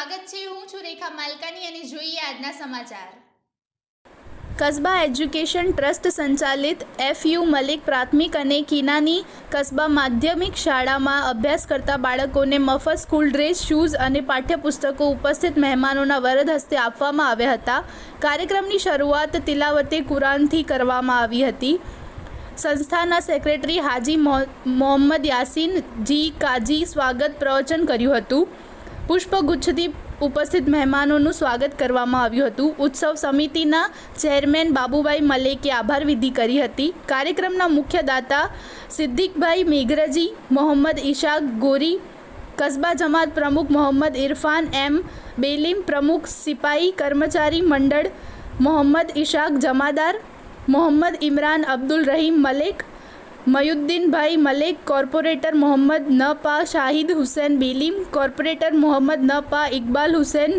સ્વાગત છે। હું છું રેખા માલકાની અને જોઈએ આજના સમાચાર। કસ્બા એજ્યુકેશન ટ્રસ્ટ સંચાલિત એફયુ મલિક પ્રાથમિક અને કિનાની કસ્બા માધ્યમિક શાળામાં અભ્યાસ કરતા બાળકોને મફત સ્કૂલ ડ્રેસ, શૂઝ અને પાઠ્યપુસ્તકો ઉપસ્થિત મહેમાનોના વરદ હસ્તે આપવામાં આવ્યા હતા। કાર્યક્રમની શરૂઆત તિલાવતે કુરાનથી કરવામાં આવી હતી। સંસ્થાના સેક્રેટરી હાજી મોહમ્મદ યાસીન જી કાજી સ્વાગત પ્રવચન કર્યું હતું। પુષ્પગુચ્છથી ઉપસ્થિત મહેમાનોનું સ્વાગત કરવામાં આવ્યું હતું। ઉત્સવ સમિતિના ચેરમેન બાબુભાઈ મલેકે આભાર વિધિ કરી હતી। કાર્યક્રમના મુખ્ય દાતા સિદ્દીકભાઈ મેઘરજી, મોહમ્મદ ઇશાક ગોરી, કસ્બા જમાત પ્રમુખ મોહમ્મદ ઇરફાન એમ બેલીમ, પ્રમુખ સિપાઈ કર્મચારી મંડળ મોહમ્મદ ઇશાક જમાદાર, મોહમ્મદ ઇમરાન અબ્દુલ રહીમ મલેક, મયુદ્દીનભાઈ મલેક, કોર્પોરેટર મોહમ્મદ ન પા શાહિદ હુસૈન બેલીમ, કોર્પોરેટર મોહમ્મદ ન પા ઇકબાલ હુસૈન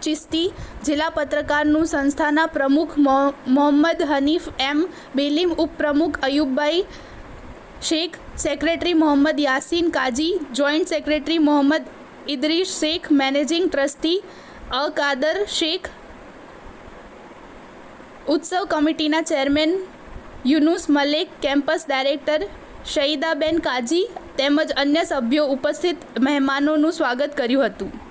ચિશ્તી, જિલ્લા પત્રકારનું સંસ્થાના પ્રમુખ મોહમ્મદ હનીફ એમ બેલીમ, ઉપપ્રમુખ Ayubbhai Shaikh, secretary Mohammad Yasin Kazi, joint secretary Mohammad Idris Shaikh, managing trustee Kadar Shaikh, ઉત્સવ કમિટીના chairman Yunus Malek, campus director Shahidaben Kazi તેમજ અન્ય સભ્યો ઉપસ્થિત મહેમાનોનું સ્વાગત કર્યું હતું।